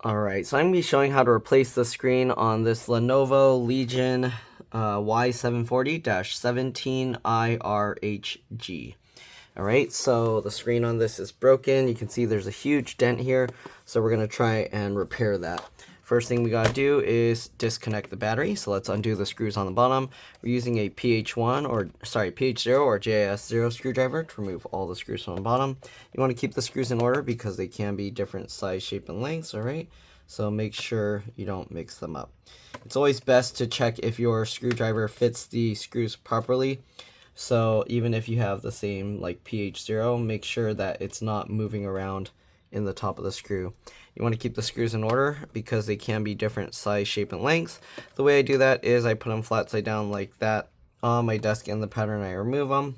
Alright, so I'm going to be showing how to replace the screen on this Lenovo Legion Y740-17IRHG. Alright, so the screen on this is broken. You can see there's a huge dent here, so we're going to try and repair that. First thing we got to do is disconnect the battery, so let's undo the screws on the bottom. We're using a PH0 or JIS0 screwdriver to remove all the screws from the bottom. You want to keep the screws in order because they can be different size, shape, and lengths, alright? So make sure you don't mix them up. It's always best to check if your screwdriver fits the screws properly. So even if you have the same like PH0, make sure that it's not moving around in the top of the screw. You want to keep the screws in order because they can be different size, shape, and lengths. The way I do that is I put them flat side down like that on my desk in the pattern. I remove them.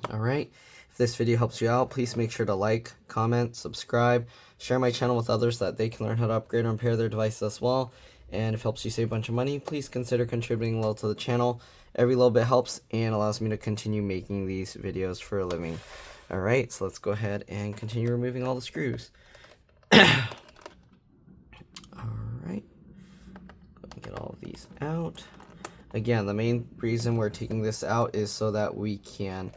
Alright, if this video helps you out, please make sure to like, comment, subscribe, share my channel with others so that they can learn how to upgrade and repair their devices as well. And if it helps you save a bunch of money, please consider contributing a little to the channel. Every little bit helps and allows me to continue making these videos for a living. Alright, so let's go ahead and continue removing all the screws. Alright, get all of these out. Again, the main reason we're taking this out is so that we can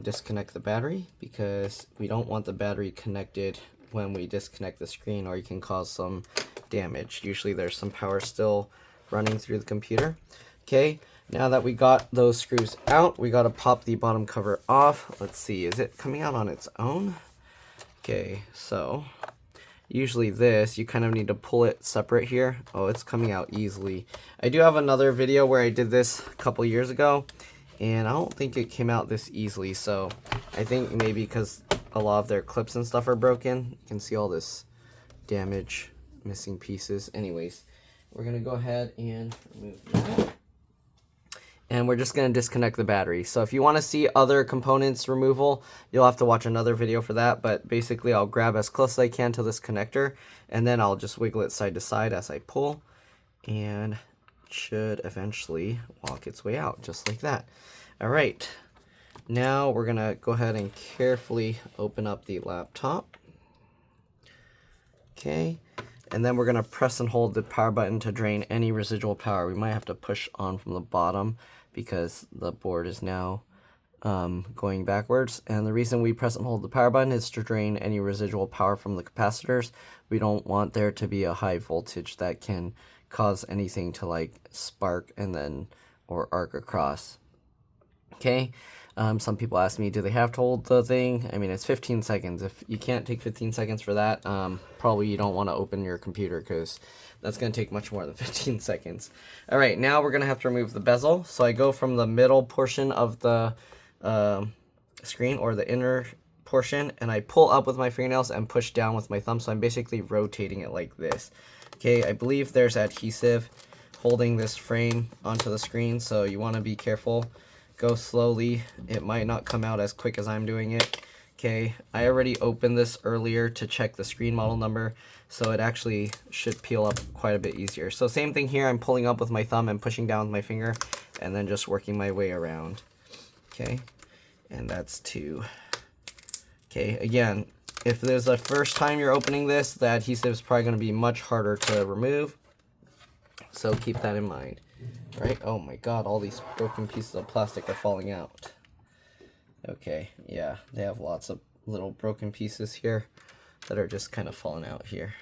disconnect the battery, because we don't want the battery connected when we disconnect the screen, or you can cause some damage. Usually there's some power still running through the computer. Okay, now that we got those screws out, we got to pop the bottom cover off. Let's see, is it coming out on its own? Okay, so usually this, you kind of need to pull it separate here. Oh, it's coming out easily. I do have another video where I did this a couple years ago, and I don't think it came out this easily. So I think maybe because a lot of their clips and stuff are broken. You can see all this damage, missing pieces. Anyways, we're going to go ahead and remove that. And we're just going to disconnect the battery. So if you want to see other components removal, you'll have to watch another video for that. But basically, I'll grab as close as I can to this connector, and then I'll just wiggle it side to side as I pull, and it should eventually walk its way out, just like that. All right, now we're going to go ahead and carefully open up the laptop. Okay, and then we're going to press and hold the power button to drain any residual power. We might have to push on from the bottom because the board is now going backwards. And the reason we press and hold the power button is to drain any residual power from the capacitors. We don't want there to be a high voltage that can cause anything to like spark and then or arc across. Okay. Some people ask me, do they have to hold the thing? I mean, it's 15 seconds. If you can't take 15 seconds for that, probably you don't want to open your computer, because that's going to take much more than 15 seconds. All right, now we're going to have to remove the bezel. So I go from the middle portion of the screen, or the inner portion, and I pull up with my fingernails and push down with my thumb. So I'm basically rotating it like this. Okay, I believe there's adhesive holding this frame onto the screen, so you want to be careful. Go slowly. It might not come out as quick as I'm doing it. Okay, I already opened this earlier to check the screen model number, so it actually should peel up quite a bit easier. So same thing here, I'm pulling up with my thumb and pushing down with my finger, and then just working my way around. Okay, and that's two. Okay, again, if there's the first time you're opening this, the adhesive is probably going to be much harder to remove, so keep that in mind. Right? Oh my god, all these broken pieces of plastic are falling out. Okay, yeah, they have lots of little broken pieces here that are just kind of falling out here.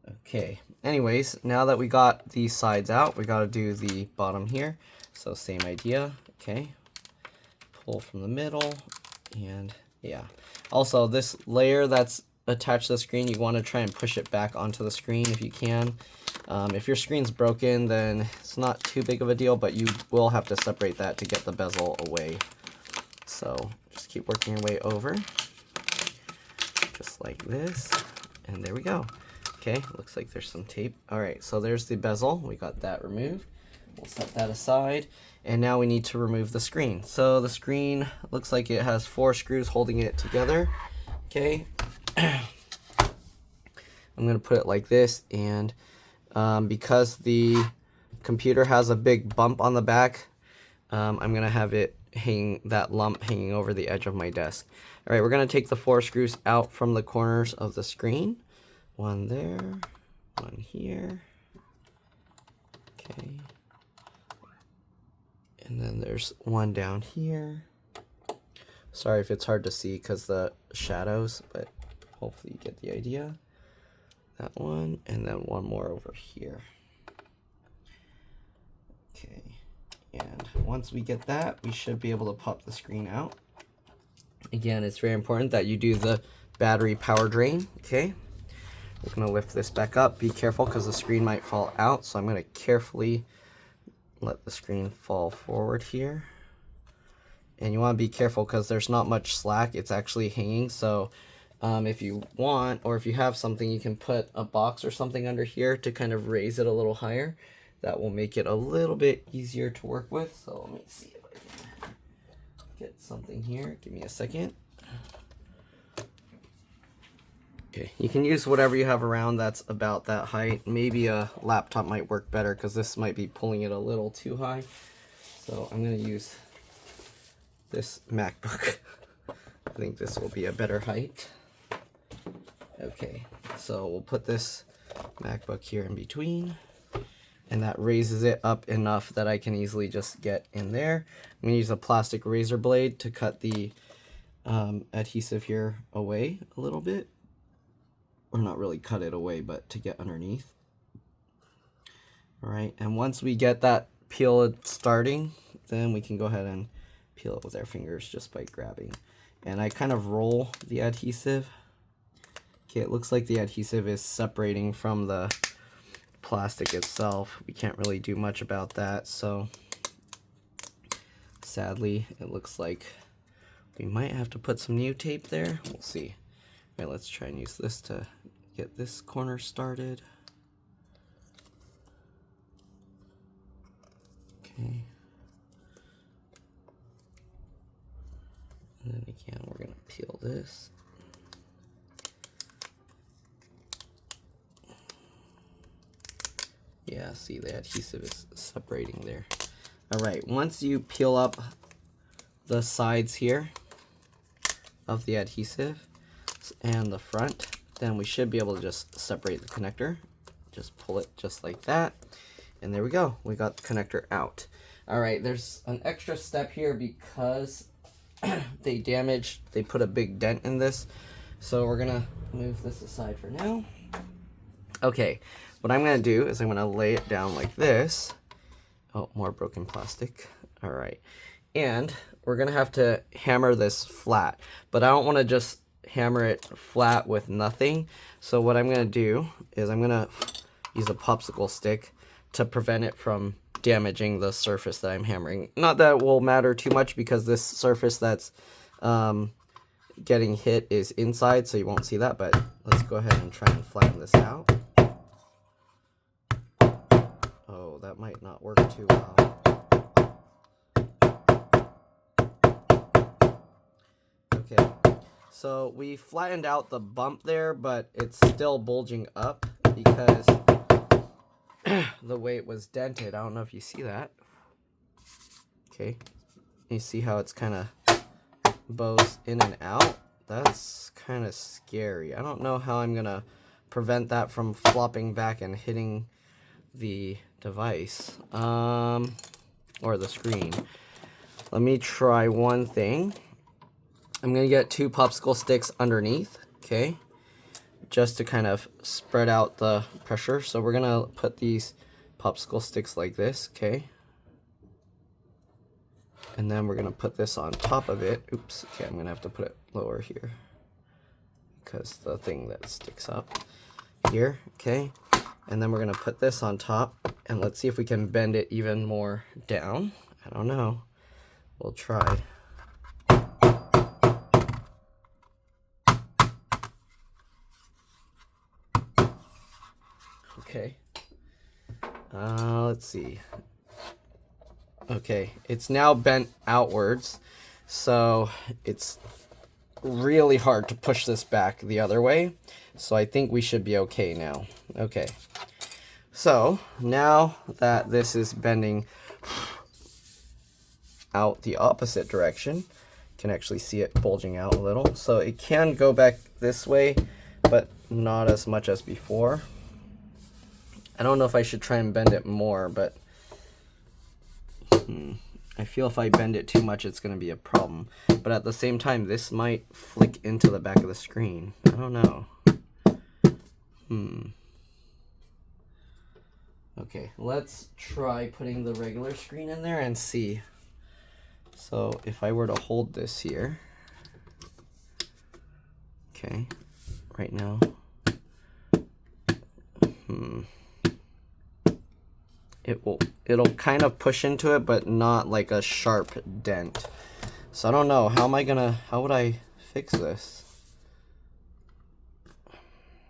Okay, anyways, now that we got these sides out, we got to do the bottom here. So same idea. Okay, pull from the middle, and yeah. Also, this layer that's attached to the screen, you want to try and push it back onto the screen if you can. If your screen's broken, then it's not too big of a deal, but you will have to separate that to get the bezel away. So just keep working your way over, just like this, and there we go. Okay, looks like there's some tape. All right, so there's the bezel. We got that removed. We'll set that aside, and now we need to remove the screen. So the screen looks like it has 4 screws holding it together. Okay, I'm gonna put it like this, and because the computer has a big bump on the back, I'm going to have it that lump hanging over the edge of my desk. Alright, we're going to take the 4 screws out from the corners of the screen. one there, one here. Okay. And then there's one down here. Sorry if it's hard to see because the shadows, but hopefully you get the idea. That one, and then one more over here. Okay, and once we get that, we should be able to pop the screen out. Again, it's very important that you do the battery power drain, okay? We're gonna lift this back up. Be careful because the screen might fall out, so I'm gonna carefully let the screen fall forward here. And you wanna be careful because there's not much slack, it's actually hanging, so if you want, or if you have something, you can put a box or something under here to kind of raise it a little higher. That will make it a little bit easier to work with. So let me see if I can get something here. Give me a second. Okay, you can use whatever you have around that's about that height. Maybe a laptop might work better because this might be pulling it a little too high. So I'm going to use this MacBook. I think this will be a better height. Okay, so we'll put this MacBook here in between, and that raises it up enough that I can easily just get in there. I'm going to use a plastic razor blade to cut the adhesive here away a little bit, or not really cut it away, but to get underneath. All right, and once we get that peel starting, then we can go ahead and peel it with our fingers just by grabbing. And I kind of roll the adhesive. Okay, it looks like the adhesive is separating from the plastic itself. We can't really do much about that, so sadly, it looks like we might have to put some new tape there. We'll see. All right, let's try and use this to get this corner started. Okay. And then again, we're going to peel this. Yeah, see, the adhesive is separating there. All right, once you peel up the sides here of the adhesive and the front, then we should be able to just separate the connector. Just pull it just like that. And there we go. We got the connector out. All right, there's an extra step here because they put a big dent in this. So we're gonna move this aside for now. Okay, what I'm gonna do is I'm gonna lay it down like this. Oh, more broken plastic. All right, and we're gonna have to hammer this flat, but I don't wanna just hammer it flat with nothing. So what I'm gonna do is I'm gonna use a popsicle stick to prevent it from damaging the surface that I'm hammering. Not that it will matter too much because this surface that's getting hit is inside, so you won't see that, but let's go ahead and try and flatten this out. Oh, that might not work too well. Okay, so we flattened out the bump there, but it's still bulging up because the way it was dented. I don't know if you see that. Okay, you see how it's kind of bows in and out? That's kind of scary. I don't know how I'm gonna prevent that from flopping back and hitting the device or the screen. Let me try one thing. I'm gonna get 2 popsicle sticks underneath, okay, just to kind of spread out the pressure. So we're gonna put these popsicle sticks like this, okay, and then we're gonna put this on top of it. Oops, okay, I'm gonna have to put it lower here because the thing that sticks up here, okay, and then we're gonna put this on top, and let's see if we can bend it even more down. I don't know, we'll try. Okay, let's see. Okay, it's now bent outwards, so it's really hard to push this back the other way. So I think we should be okay now. Okay, so now that this is bending out the opposite direction, you can actually see it bulging out a little. So it can go back this way, but not as much as before. I don't know if I should try and bend it more, but I feel if I bend it too much, it's going to be a problem. But at the same time, this might flick into the back of the screen. I don't know. Okay, let's try putting the regular screen in there and see. So if I were to hold this here, okay, right now, it'll kind of push into it, but not like a sharp dent. So I don't know, how would I fix this?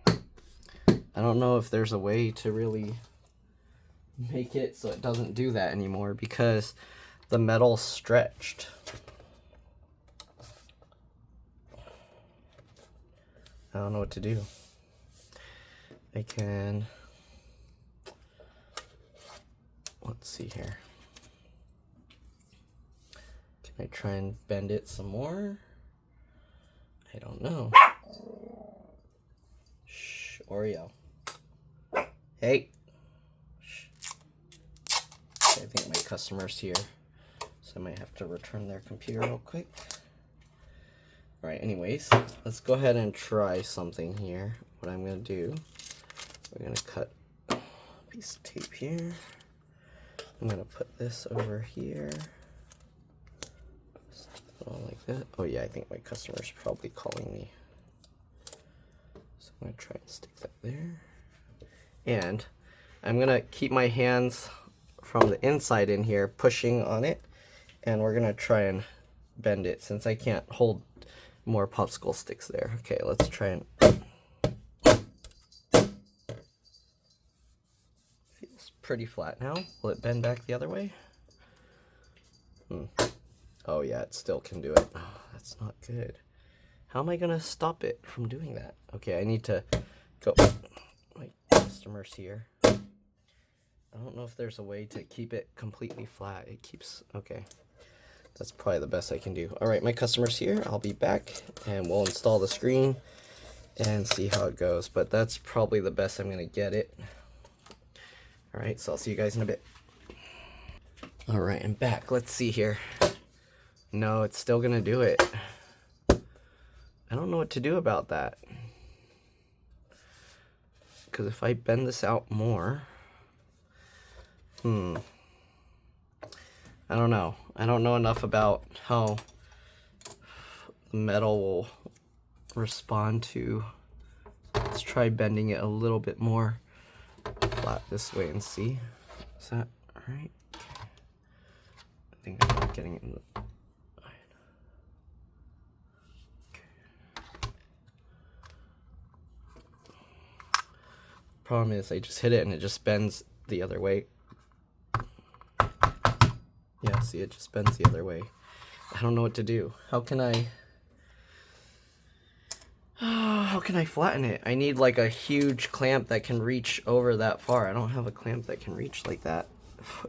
I don't know if there's a way to really make it so it doesn't do that anymore, because the metal's stretched. I don't know what to do. I can, let's see here. Can I try and bend it some more? I don't know. Shh, Oreo. Hey. Shh. I think my customer's here, so I might have to return their computer real quick. Alright, anyways, let's go ahead and try something here. What I'm going to do, we're going to cut a piece of tape here. I'm going to put this over here. Like that. Oh yeah, I think my customer's probably calling me. So I'm going to try and stick that there. And I'm going to keep my hands from the inside in here, pushing on it. And we're going to try and bend it, since I can't hold more popsicle sticks there. Okay, let's try and... Feels pretty flat now. Will it bend back the other way? Oh yeah, it still can do it. Oh, that's not good. How am I gonna stop it from doing that? Okay, I need to go... My customer's here. I don't know if there's a way to keep it completely flat. It keeps... Okay. That's probably the best I can do. Alright, my customer's here. I'll be back, and we'll install the screen and see how it goes. But that's probably the best I'm going to get it. Alright, so I'll see you guys in a bit. Alright, I'm back. Let's see here. No, it's still going to do it. I don't know what to do about that. Because if I bend this out more... I don't know. I don't know enough about how the metal will respond to... Let's try bending it a little bit more flat this way and see. Is that alright? I think I'm not getting it in the... Problem is, I just hit it and it just bends the other way. Yeah, see, it just bends the other way. I don't know what to do. How can I flatten it? I need like a huge clamp that can reach over that far. I don't have a clamp that can reach like that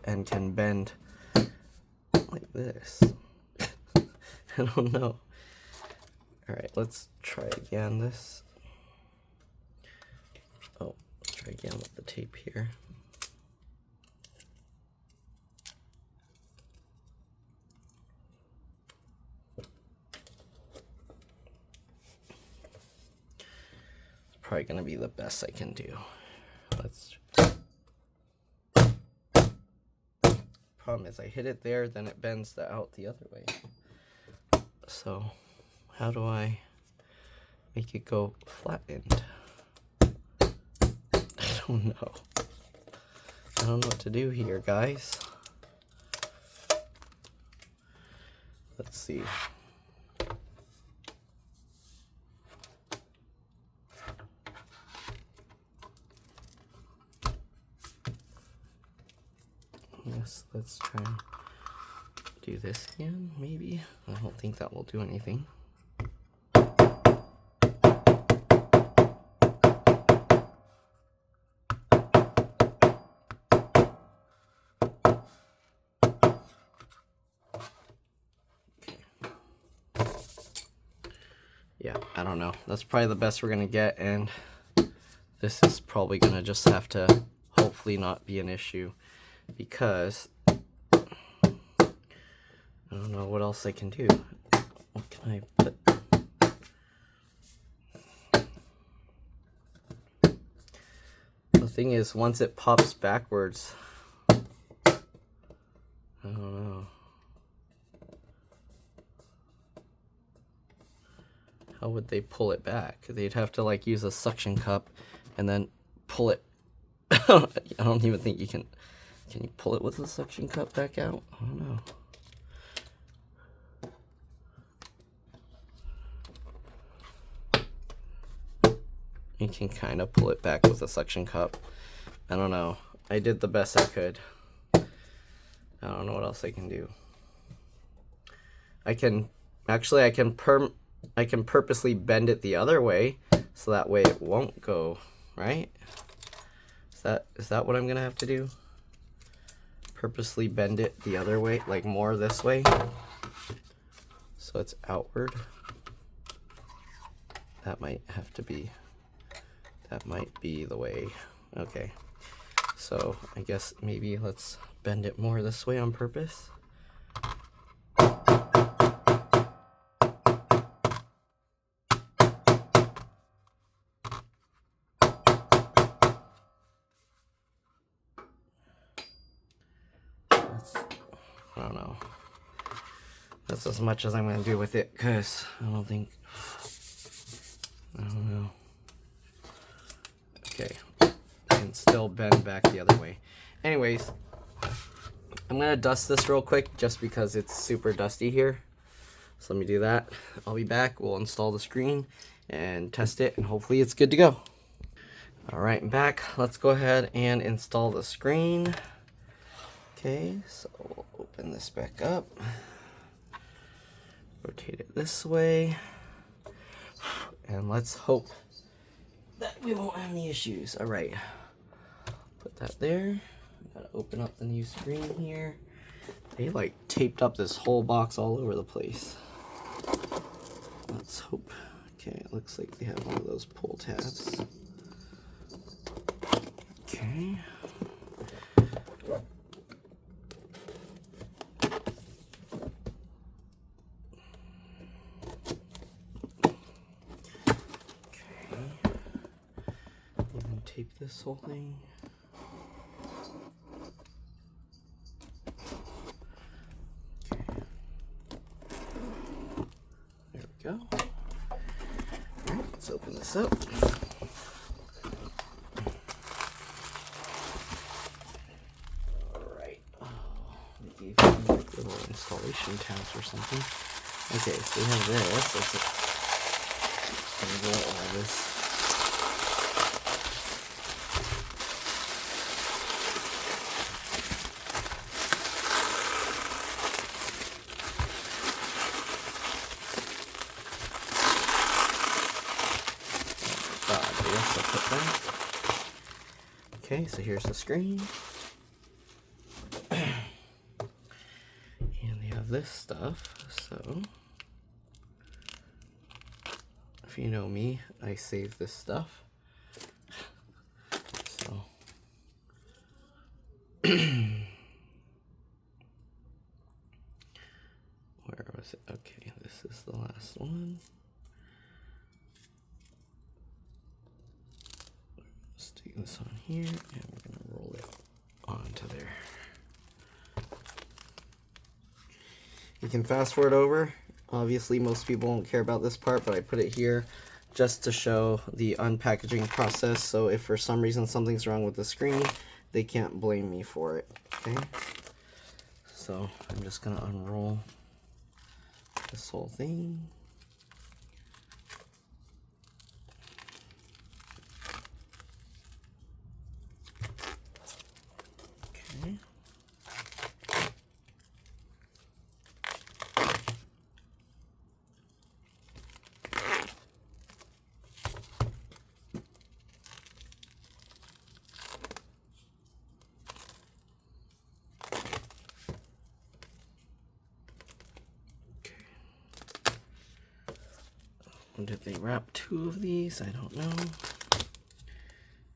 and can bend like this. I don't know. Alright, let's try again this. Oh, let's try again with the tape here. Probably gonna be the best I can do. Let's... Problem is, I hit it there, then it bends out the other way. So, how do I make it go flattened? I don't know. I don't know what to do here, guys. Let's see. Yes, let's try and do this again, maybe. I don't think that will do anything. Yeah, I don't know. That's probably the best we're gonna get, and this is probably gonna just have to hopefully not be an issue, because I don't know what else I can do. What can I put? The thing is, once it pops backwards, I don't know. How would they pull it back? They'd have to like use a suction cup and then pull it. I don't even think you can. Can you pull it with a suction cup back out? I don't know. You can kind of pull it back with a suction cup. I don't know. I did the best I could. I don't know what else I can do. I can purposely bend it the other way so that way it won't go, right? Is that what I'm gonna have to do? Purposely bend it the other way, like more this way, so it's outward. That might be the way. Okay, so I guess maybe let's bend it more this way on purpose. I don't know. That's as much as I'm going to do with it, because I don't know. Okay, I can still bend back the other way. Anyways, I'm going to dust this real quick just because it's super dusty here. So let me do that. I'll be back. We'll install the screen and test it, and hopefully it's good to go. Alright, I'm back. Let's go ahead and install the screen. Okay, so we'll open this back up. Rotate it this way. And let's hope that we won't have any issues. Alright, put that there. Gotta open up the new screen here. They like taped up this whole box all over the place. Let's hope. Okay, it looks like they have one of those pull tabs. Okay. Tape this whole thing. Okay. There we go. Alright, let's open this up. Alright. Oh, they gave me like little installation tabs or something. Okay, so we have this. Let's roll all this. Okay, so here's the screen. And they have this stuff, so if you know me, I save this stuff. So where was it? Okay, this is the last one. Stick this on here, and we're going to roll it onto there. You can fast forward over. Obviously, most people won't care about this part, but I put it here just to show the unpackaging process. So if for some reason something's wrong with the screen, they can't blame me for it. Okay. So I'm just going to unroll this whole thing. Okay. Did they wrap 2 of these? I don't know.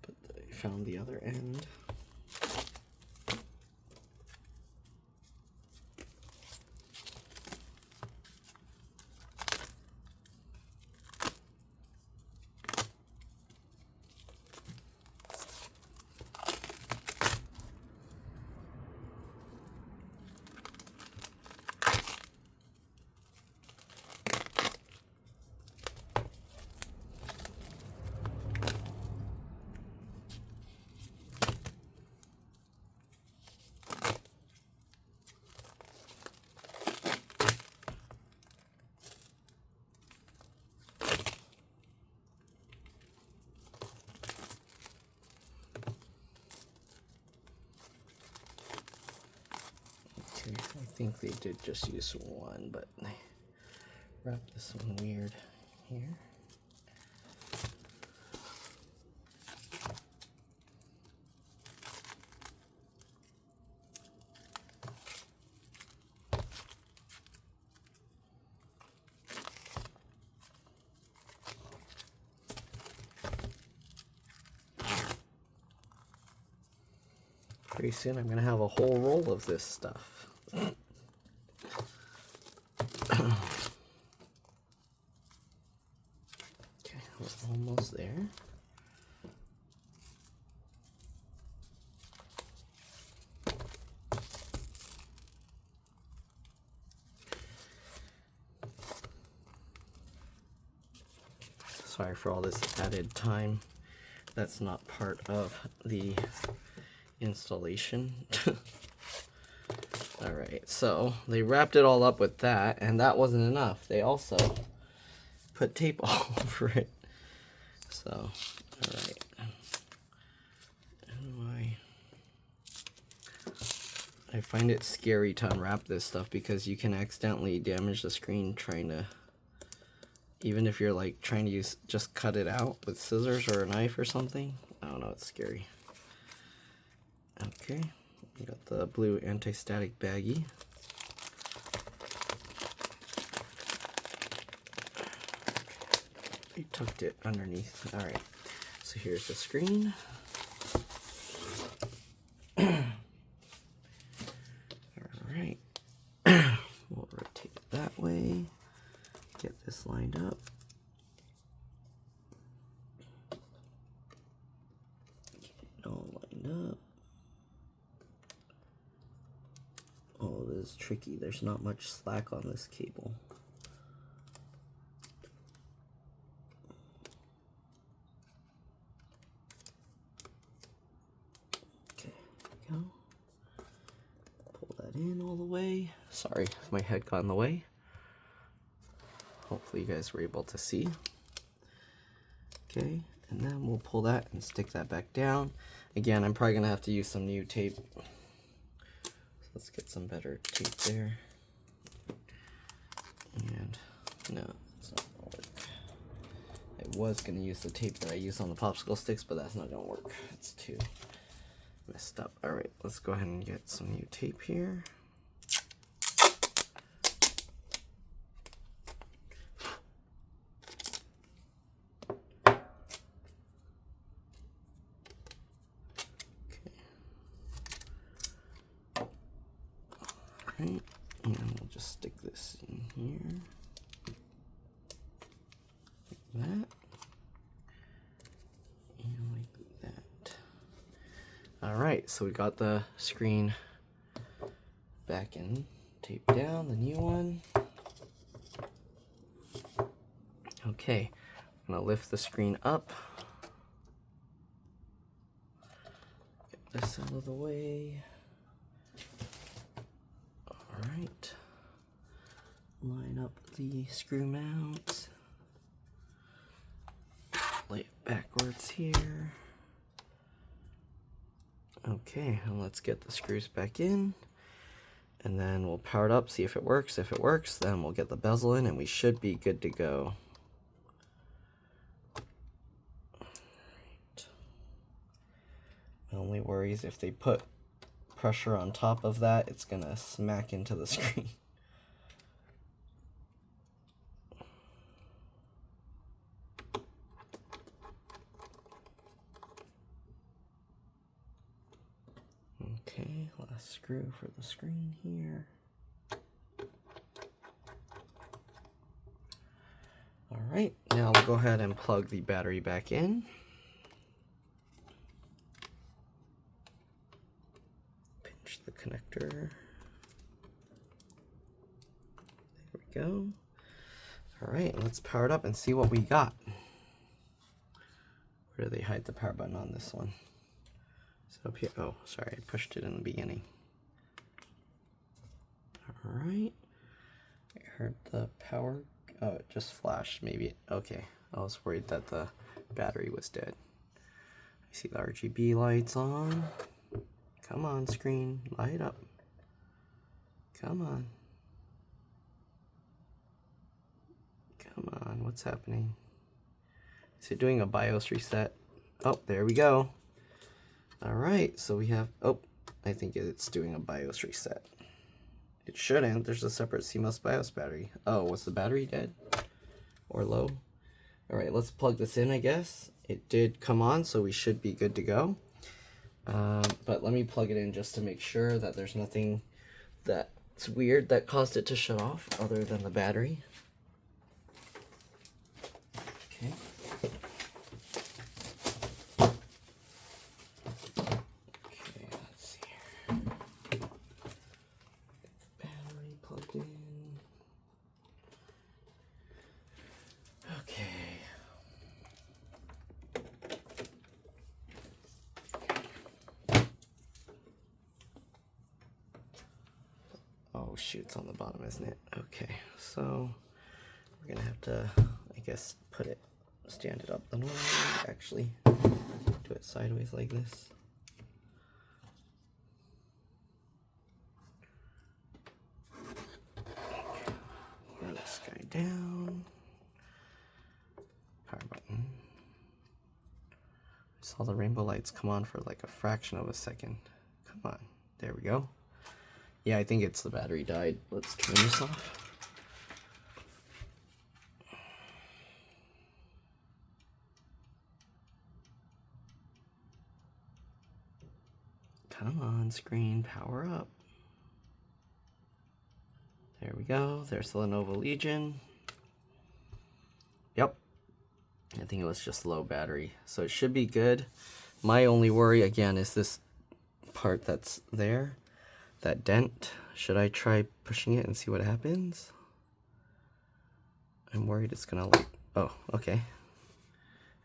But they found the other end. I think they did just use one, but they wrapped this one weird here. Pretty soon I'm going to have a whole roll of this stuff. Okay, we're almost there. Sorry for all this added time. That's not part of the installation. Alright, so they wrapped it all up with that, and that wasn't enough. They also put tape all over it. So, alright. I find it scary to unwrap this stuff because you can accidentally damage the screen trying to, even if you're like trying to just cut it out with scissors or a knife or something. I don't know, it's scary. Okay, we got the blue anti-static baggie. We tucked it underneath. Alright, so here's the screen. Alright, we'll rotate it that way. Get this lined up. Get it all lined up. Oh, this is tricky. There's not much slack on this cable. Okay, there we go. Pull that in all the way. Sorry if my head got in the way. Hopefully you guys were able to see. Okay, and then we'll pull that and stick that back down. Again, I'm probably gonna have to use some new tape. Let's get some better tape there. And no, it's not gonna work. I was gonna use the tape that I used on the popsicle sticks, but that's not gonna work. It's too messed up. All right, let's go ahead and get some new tape here. Right, and we'll just stick this in here, like that, and like that. All right, so we got the screen back in, taped down, the new one. Okay, I'm gonna lift the screen up, get this out of the way. Alright, line up the screw mounts, lay it backwards here. Okay, and let's get the screws back in, and then we'll power it up, see if it works. If it works, then we'll get the bezel in and we should be good to go. Alright. My only worry is if they put pressure on top of that, it's gonna smack into the screen. Okay, last screw for the screen here. All right, now we'll go ahead and plug the battery back in. Pinch the connector. There we go. All right, let's power it up and see what we got. Where do they hide the power button on this one? So up here, oh, sorry, I pushed it in the beginning. All right, I heard the power. Oh, it just flashed, maybe. Okay, I was worried that the battery was dead. I see the RGB lights on. Come on, screen, light up. Come on. Come on, what's happening? Is it doing a BIOS reset? Oh, there we go. All right, so we have, oh, I think it's doing a BIOS reset. It shouldn't. There's a separate CMOS BIOS battery. Oh, was the battery dead or low? All right, let's plug this in, I guess. It did come on, so we should be good to go. But let me plug it in just to make sure that there's nothing that's weird that caused it to shut off other than the battery. Okay. Oh shoot, it's on the bottom, isn't it? Okay, so we're gonna have to, I guess, stand it up the normal way. Actually, do it sideways like this. Roll this guy down. Power button. I saw the rainbow lights come on for like a fraction of a second. Come on, there we go. Yeah, I think it's the battery died. Let's turn this off. Come on, screen, power up. There we go. There's the Lenovo Legion. Yep. I think it was just low battery. So it should be good. My only worry, again, is this part that's there. That dent. Should I try pushing it and see what happens? I'm worried it's gonna like, oh, okay.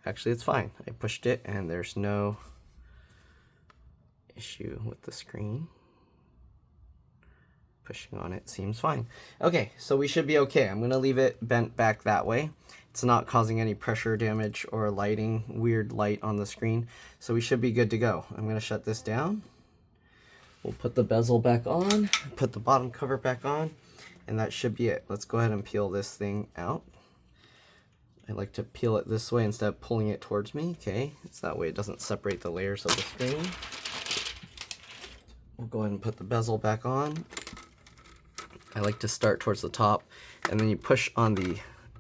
Actually, it's fine. I pushed it and there's no issue with the screen. Pushing on it seems fine. Okay, so we should be okay. I'm gonna leave it bent back that way. It's not causing any pressure damage or lighting, weird light on the screen. So we should be good to go. I'm gonna shut this down. We'll put the bezel back on, put the bottom cover back on, and that should be it. Let's go ahead and peel this thing out. I like to peel it this way instead of pulling it towards me. Okay, it's that way it doesn't separate the layers of the screen. We'll go ahead and put the bezel back on. I like to start towards the top, and then you push on the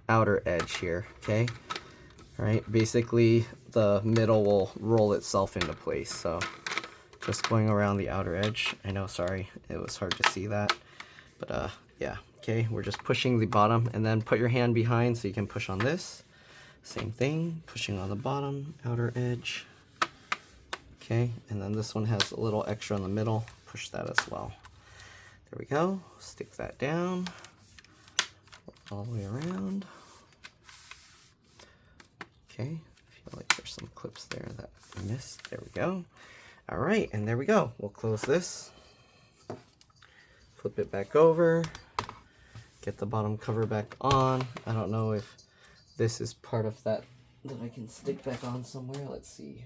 outer edge here, okay? All right, basically the middle will roll itself into place, so just going around the outer edge. I know, sorry, it was hard to see that, but yeah, okay, we're just pushing the bottom, and then put your hand behind so you can push on this. Same thing, pushing on the bottom, outer edge. Okay, and then this one has a little extra in the middle, push that as well. There we go, stick that down, all the way around. Okay, I feel like there's some clips there that I missed. There we go. All right, and there we go. We'll close this, flip it back over, get the bottom cover back on. I don't know if this is part of that I can stick back on somewhere. Let's see.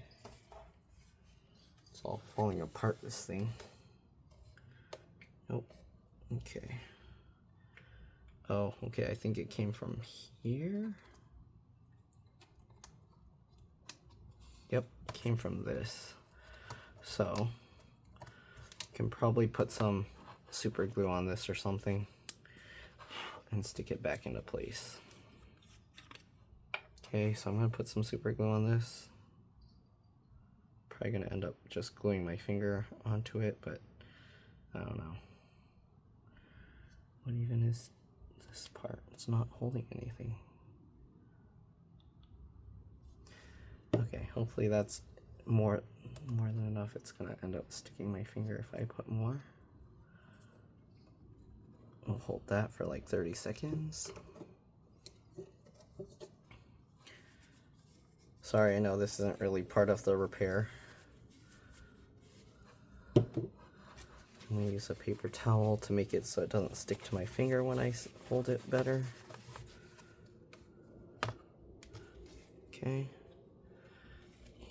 It's all falling apart, this thing. Nope. Okay. Oh, okay, I think it came from here. Yep, came from this. So, you can probably put some super glue on this or something and stick it back into place. Okay, so I'm gonna put some super glue on this. Probably gonna end up just gluing my finger onto it, but I don't know. What even is this part? It's not holding anything. Okay, hopefully that's more than enough. It's gonna end up sticking my finger if I put more. We'll hold that for like 30 seconds. Sorry, I know this isn't really part of the repair. I'm gonna use a paper towel to make it so it doesn't stick to my finger when I hold it better. Okay.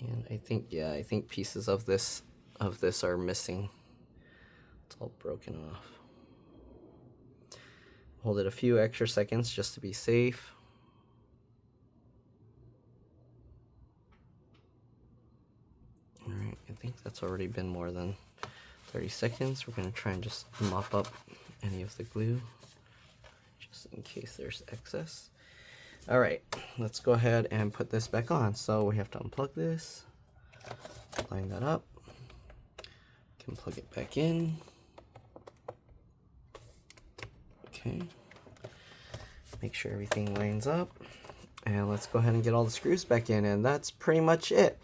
And I think, yeah, I think pieces of this are missing. It's all broken off. Hold it a few extra seconds just to be safe. All right, I think that's already been more than 30 seconds. We're gonna try and just mop up any of the glue, just in case there's excess. All right, let's go ahead and put this back on. So we have to unplug this, line that up, can plug it back in. Okay, make sure everything lines up, and let's go ahead and get all the screws back in, and that's pretty much it.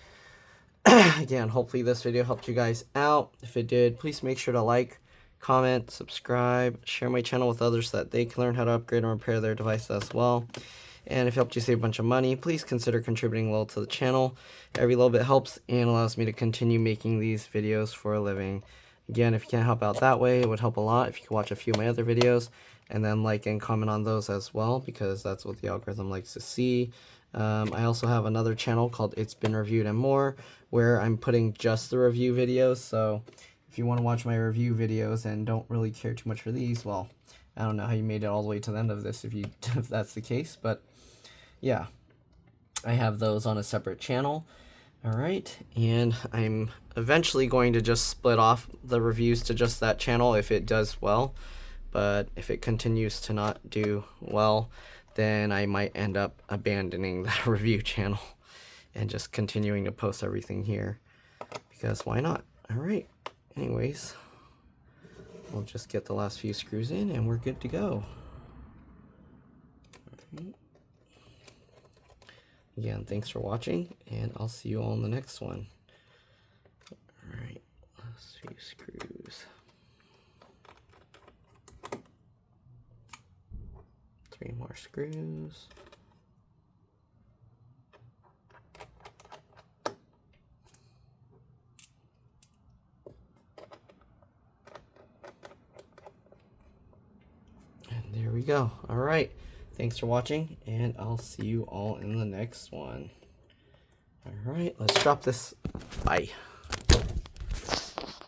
Again, hopefully this video helped you guys out. If it did, please make sure to like, comment, subscribe, share my channel with others so that they can learn how to upgrade and repair their devices as well. And if it helped you save a bunch of money, please consider contributing a little to the channel. Every little bit helps and allows me to continue making these videos for a living. Again, if you can't help out that way, it would help a lot if you could watch a few of my other videos and then like and comment on those as well, because that's what the algorithm likes to see. I also have another channel called It's Been Reviewed and More, where I'm putting just the review videos. So if you want to watch my review videos and don't really care too much for these, well, I don't know how you made it all the way to the end of this if that's the case, but yeah, I have those on a separate channel. All right, and I'm eventually going to just split off the reviews to just that channel if it does well, but if it continues to not do well, then I might end up abandoning that review channel and just continuing to post everything here, because why not? All right, anyways, we'll just get the last few screws in and we're good to go. All right. Again, thanks for watching, and I'll see you all in the next one. All right, last few screws. 3 more screws. And there we go. All right. Thanks for watching, and I'll see you all in the next one. All right, let's drop this. Bye.